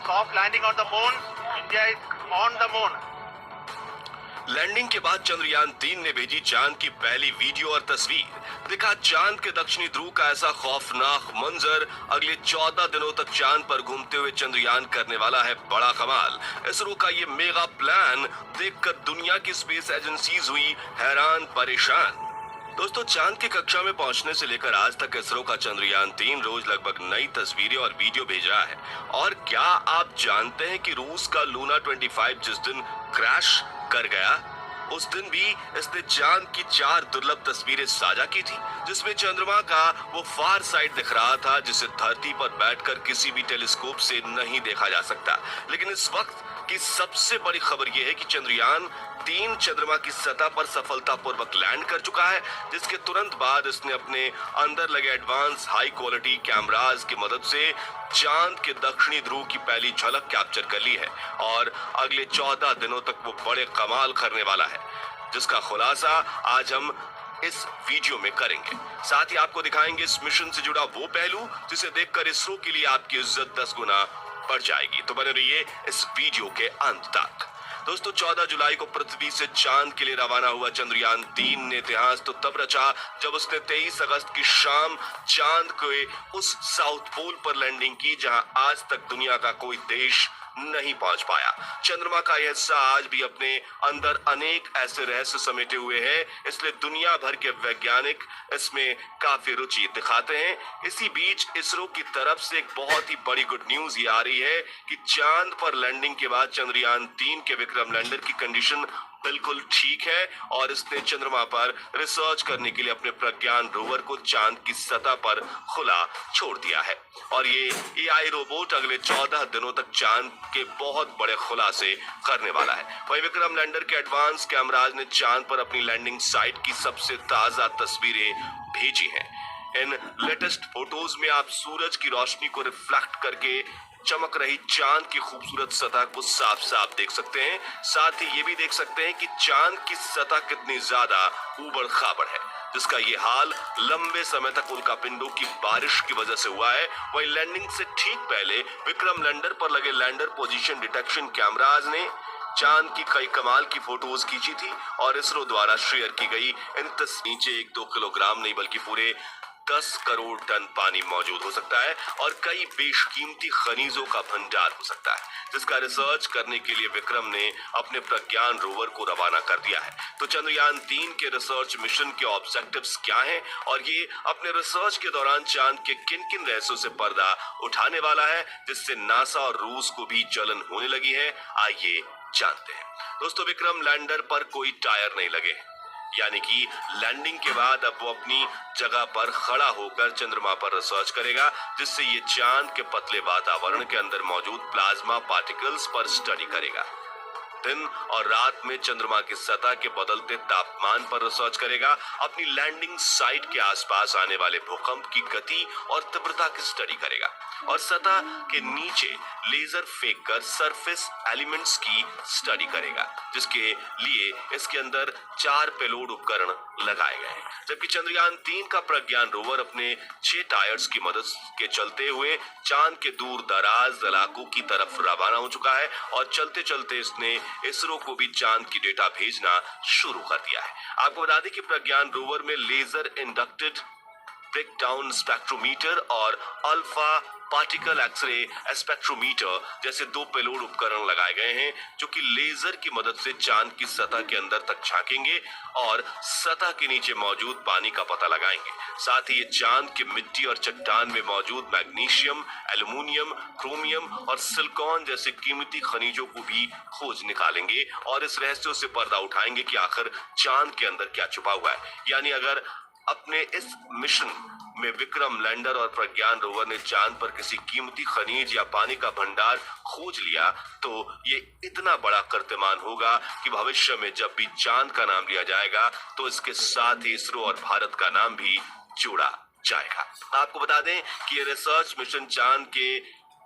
soft landing on the moon. India is on the moon. Landing के बाद चंद्रयान-3 ने भेजी चांद की पहली वीडियो और तस्वीर। दिखा चांद के दक्षिणी ध्रुव का ऐसा खौफनाक मंजर। अगले 14 दिनों तक चांद पर घूमते हुए चंद्रयान करने वाला है बड़ा कमाल। इसरो का ये मेगा प्लान देखकर दुनिया की स्पेस एजेंसीज हुई हैरान परेशान। दोस्तों, चांद की कक्षा में पहुंचने से लेकर आज तक इसरो का चंद्रयान-3 रोज लगभग नई तस्वीरें और वीडियो भेज रहा है। और क्या आप जानते हैं कि रूस का लूना 25 जिस दिन क्रैश कर गया, उस दिन भी इसने चांद की 4 दुर्लभ तस्वीरें साझा की थी, जिसमें चंद्रमा का वो फार साइड दिख रहा था जिसे धरती पर बैठकर किसी भी टेलीस्कोप से नहीं देखा जा सकता। लेकिन इस वक्त की सबसे बड़ी खबर यह है कि चंद्रयान-3 चंद्रमा की सतह पर सफलतापूर्वक लैंड कर चुका है, जिसके तुरंत बाद इसने अपने अंदर लगे एडवांस हाई क्वालिटी कैमरास की मदद से चांद के दक्षिणी ध्रुव की पहली झलक कैप्चर कर ली है और अगले 14 दिनों तक वो बड़े कमाल करने वाला है, जिसका खुलासा आज हम इस वीडियो में करेंगे। साथ ही आपको दिखाएंगे इस मिशन से जुड़ा वो पहलू जिसे देखकर इसरो के लिए आपकी इज्जत 10 गुना बढ़ जाएगी। तो बने रहिए इस वीडियो के अंत तक। दोस्तों, 14 जुलाई को पृथ्वी से चांद के लिए रवाना हुआ चंद्रयान-3 ने इतिहास तो तब रचा जब उसने 23 अगस्त की शाम चांद के उस साउथ पोल पर लैंडिंग की जहां आज तक दुनिया का कोई देश नहीं पहुंच पाया। चंद्रमा का यह हिस्सा आज भी अपने अंदर अनेक ऐसे रहस्य समेटे हुए हैं, इसलिए दुनिया भर के वैज्ञानिक इसमें काफी रुचि दिखाते हैं। इसी बीच इसरो की तरफ से एक बहुत ही बड़ी गुड न्यूज ये आ रही है कि चांद पर लैंडिंग के बाद चंद्रयान-3 के विक्रम लैंडर की कंडीशन बिल्कुल ठीक है और इसने चंद्रमा पर रिसर्च करने के लिए अपने प्रज्ञान रोवर को चांद की सतह पर खुला छोड़ दिया है और ये एआई रोबोट अगले 14 दिनों तक चांद के बहुत बड़े खुलासे करने वाला है। वही विक्रम लैंडर के एडवांस कैमराज ने चांद पर अपनी लैंडिंग साइट की सबसे ताजा तस्वीरें भेजी हैं। इन लेटेस्ट फोटोज में आप सूरज की रोशनी को रिफ्लेक्ट करके चमक रही चांद की खूबसूरत सतह को साफ साफ देख सकते हैं। साथ ही ये भी देख सकते हैं कि चांद की सतह कितनी ज्यादा ऊबड़ खाबड़ है, जिसका ये हाल लंबे समय तक उल्कापिंडों की बारिश की वजह से हुआ है। वही लैंडिंग से ठीक पहले विक्रम लैंडर पर लगे लैंडर पोजीशन डिटेक्शन कैमराज ने चांद की कई कमाल की फोटोज खींची थी और इसरो द्वारा शेयर की गई इन नीचे 1-2 किलोग्राम नहीं बल्कि पूरे 10 करोड़ टन पानी मौजूद हो सकता है और कई बेशकीमती खनिजों का भंडार हो सकता है, जिसका रिसर्च करने के लिए विक्रम ने अपने प्रज्ञान रोवर को रवाना कर दिया है। तो चंद्रयान-3 के रिसर्च मिशन के ऑब्जेक्टिव्स क्या हैं और ये अपने रिसर्च के दौरान चांद के किन किन रहस्यों से पर्दा उठाने वाला है, जिससे नासा और रूस को भी जलन होने लगी है, आइए जानते हैं। दोस्तों, विक्रम लैंडर पर कोई टायर नहीं लगे, यानी कि लैंडिंग के बाद अब वो अपनी जगह पर खड़ा होकर चंद्रमा पर रिसर्च करेगा, जिससे ये चांद के पतले वातावरण के अंदर मौजूद प्लाज्मा पार्टिकल्स पर स्टडी करेगा। दिन और रात में चंद्रमा की सतह के बदलते तापमान पर रिसर्च करेगा, अपनी लैंडिंग साइट के आसपास आने वाले भूकंप की गति और तीव्रता की स्टडी करेगा और सतह के नीचे लेजर फेंक कर सरफेस एलिमेंट्स की स्टडी करेगा, जिसके लिए इसके अंदर 4 पेलोड उपकरण लगाए गए हैं। जबकि चंद्रयान-3 का प्रज्ञान रोवर अपने 6 टायर्स की मदद के चलते हुए चांद के दूर दराज इलाकों की तरफ रवाना हो चुका है और चलते चलते इसने इसरो को भी चांद की डेटा भेजना शुरू कर दिया है। आपको बता दें कि प्रज्ञान रोवर में लेजर इंडक्टेड ब्रेकडाउन स्पेक्ट्रोमीटर और अल्फा पार्टिकल एक्सरे स्पेक्ट्रोमीटर जैसे 2 पेलोड उपकरण लगाए गए हैं, जो कि लेजर की मदद से चांद की सतह के अंदर तक झांकेंगे और सतह के नीचे मौजूद पानी का पता लगाएंगे। साथ ही ये चांद की मिट्टी और चट्टान में मौजूद मैग्नीशियम, एल्युमिनियम, क्रोमियम और सिलिकॉन जैसे कीमती खनिजों को भी खोज निकालेंगे और इस रहस्यों से पर्दा उठाएंगे कि आखिर चांद के अंदर क्या छुपा हुआ है। यानी अगर अपने इस मिशन में विक्रम लैंडर और प्रज्ञान रोवर ने चांद पर किसी कीमती खनिज या पानी का भंडार खोज लिया, तो ये इतना बड़ा कीर्तिमान होगा कि भविष्य में जब भी चांद का नाम लिया जाएगा तो इसके साथ ही इसरो और भारत का नाम भी जोड़ा जाएगा। आपको बता दें कि ये रिसर्च मिशन चांद के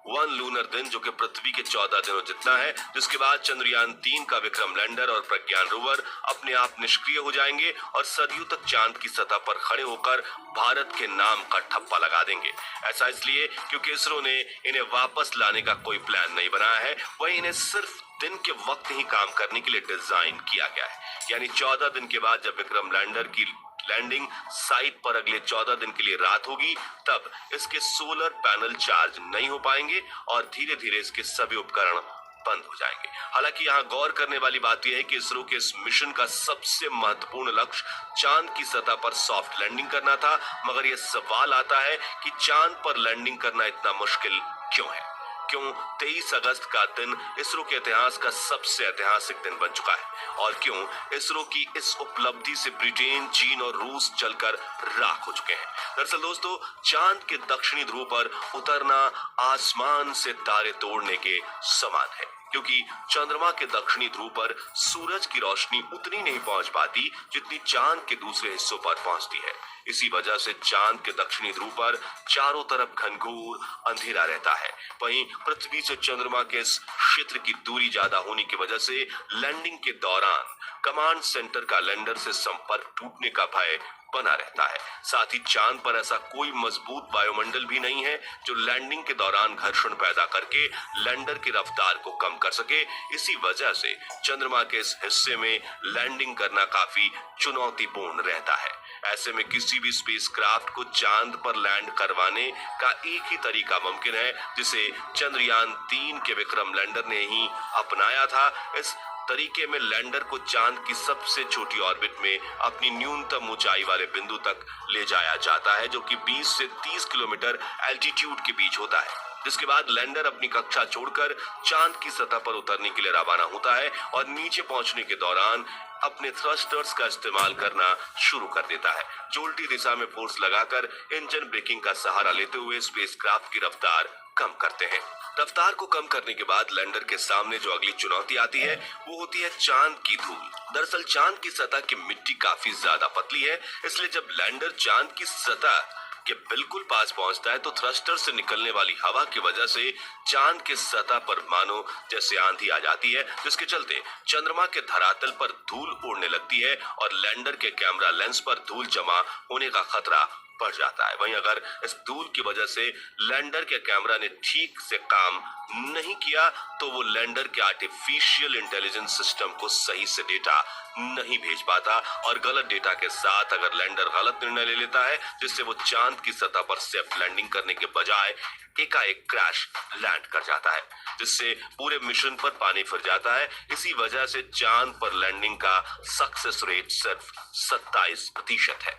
1 लूनर दिन, जो कि पृथ्वी के 14 दिनों जितना है, जिसके बाद चंद्रयान 3 का विक्रम लैंडर और प्रज्ञान रोवर अपने आप निष्क्रिय हो जाएंगे और सदियों तक चांद की सतह पर खड़े होकर भारत के नाम का ठप्पा लगा देंगे। ऐसा इसलिए क्योंकि इसरो ने इन्हें वापस लाने का कोई प्लान नहीं बनाया है, वहीं इन्हें सिर्फ दिन के वक्त ही काम करने के लिए डिजाइन किया गया है। यानी 14 दिन के बाद जब विक्रम लैंडर की लैंडिंग साइट पर अगले 14 दिन के लिए रात होगी, तब इसके सोलर पैनल चार्ज नहीं हो पाएंगे और धीरे धीरे इसके सभी उपकरण बंद हो जाएंगे। हालांकि यहाँ गौर करने वाली बात यह है कि इसरो के इस मिशन का सबसे महत्वपूर्ण लक्ष्य चांद की सतह पर सॉफ्ट लैंडिंग करना था, मगर यह सवाल आता है कि चांद पर लैंडिंग करना इतना मुश्किल क्यों है? क्यों 23 अगस्त का दिन इसरो के इतिहास का सबसे ऐतिहासिक दिन बन चुका है? और क्यों इसरो की इस उपलब्धि से ब्रिटेन, चीन और रूस जलकर राख हो चुके हैं? दरअसल दोस्तों, चांद के दक्षिणी ध्रुव पर उतरना आसमान से तारे तोड़ने के समान है, क्योंकि चंद्रमा के दक्षिणी ध्रुव पर सूरज की रोशनी उतनी नहीं पहुंच पाती जितनी चांद के दूसरे हिस्सों पर पहुंचती है। इसी वजह से चांद के दक्षिणी ध्रुव पर चारों तरफ घनघोर अंधेरा रहता है। वहीं पृथ्वी से चंद्रमा के इस क्षेत्र की दूरी ज्यादा होने की वजह से लैंडिंग के दौरान कमांड सेंटर का लैंडर से संपर्क टूटने का भय बना रहता है। साथ ही चांद पर ऐसा कोई मजबूत वायुमंडल भी नहीं है जो लैंडिंग के दौरान घर्षण पैदा करके लैंडर की रफ्तार को कम कर सके। इसी वजह से चंद्रमा के इस हिस्से में लैंडिंग करना काफी चुनौतीपूर्ण रहता है। ऐसे में किसी भी स्पेसक्राफ्ट को चांद पर लैंड करवाने का एक ही तरीका मुमकिन है, जिसे चंद्रयान 3 के विक्रम लैंडर ने ही अपनाया था। इस तरीके में लैंडर को चांद की सबसे छोटी ऑर्बिट में अपनी न्यूनतम ऊंचाई वाले बिंदु तक ले जाया जाता है, जो कि 20 से 30 किलोमीटर एल्टीट्यूड के बीच होता है। जिसके बाद लैंडर अपनी कक्षा छोड़कर चांद की सतह पर उतरने के लिए रवाना होता है और नीचे पहुंचने के दौरान अपने थ्रस्टर्स का इस्तेमाल करना शुरू कर देता है, जो उल्टी दिशा में फोर्स लगाकर इंजन ब्रेकिंग का सहारा लेते हुए स्पेसक्राफ्ट की रफ्तार कम करते हैं। रफ्तार को कम करने के बाद लैंडर के सामने जो अगली चुनौती आती है वो होती है चांद की धूल। दरअसल चांद की सतह की मिट्टी काफी ज्यादा पतली है, इसलिए जब लैंडर चांद की सतह के बिल्कुल पास पहुंचता है तो थ्रस्टर से निकलने वाली हवा की वजह से चांद के सतह पर मानो जैसे आंधी आ जाती है, जिसके चलते चंद्रमा के धरातल पर धूल उड़ने लगती है और लैंडर के कैमरा लेंस पर धूल जमा होने का खतरा बढ़ जाता है। वहीं अगर इस धूल की वजह से लैंडर के कैमरा ने ठीक से काम नहीं किया तो वो लैंडर के आर्टिफिशियल इंटेलिजेंस सिस्टम को सही से डेटा नहीं भेज पाता और गलत डेटा के साथ अगर लैंडर गलत निर्णय ले लेता है, जिससे वो चांद की सतह पर सेफ लैंडिंग करने के बजाय एकाएक क्रैश लैंड कर जाता है, जिससे पूरे मिशन पर पानी फिर जाता है। इसी वजह से चांद पर लैंडिंग का सक्सेस रेट सिर्फ 27% है।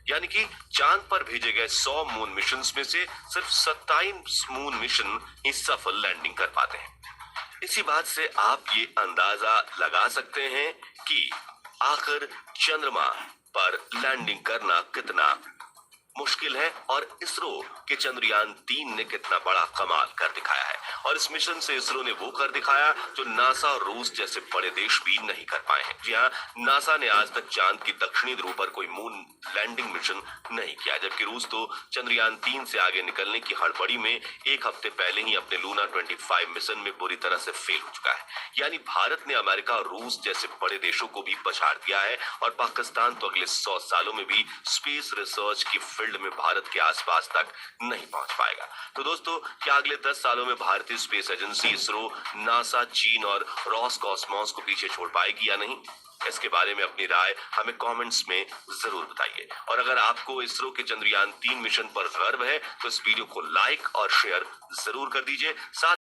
यानी कि चांद पर भेजे गए 100 मून मिशन में से सिर्फ 27 मून मिशन ही सफल लैंडिंग कर पाते हैं। इसी बात से आप ये अंदाजा लगा सकते हैं कि आखिर चंद्रमा पर लैंडिंग करना कितना मुश्किल है और इसरो के चंद्रयान 3 ने कितना बड़ा कमाल कर दिखाया है। और इस मिशन से इसरो ने वो कर दिखाया जो नासा और रूस जैसे बड़े देश भी नहीं कर पाए हैं। जी हाँ, नासा ने आज तक चांद की दक्षिणी ध्रुव पर कोई मून लैंडिंग मिशन नहीं किया, जबकि रूस तो चंद्रयान 3 से आगे निकलने की हड़बड़ी में एक हफ्ते पहले ही अपने लूना 25 मिशन में बुरी तरह से फेल हो चुका है। यानी भारत ने अमेरिका और रूस जैसे बड़े देशों को भी पछाड़ दिया है और पाकिस्तान तो अगले 100 सालों में भी स्पेस रिसर्च की फील्ड में भारत के आसपास तक नहीं पहुंच पाएगा। तो दोस्तों, क्या अगले 10 सालों में भारतीय स्पेस एजेंसी इसरो, नासा, चीन और रॉसकॉस्मोस को पीछे छोड़ पाएगी या नहीं? इसके बारे में अपनी राय हमें कमेंट्स में जरूर बताइए। और अगर आपको इसरो के चंद्रयान 3 मिशन पर गर्व है तो इस वीडियो को लाइक और शेयर जरूर कर दीजिए। साथ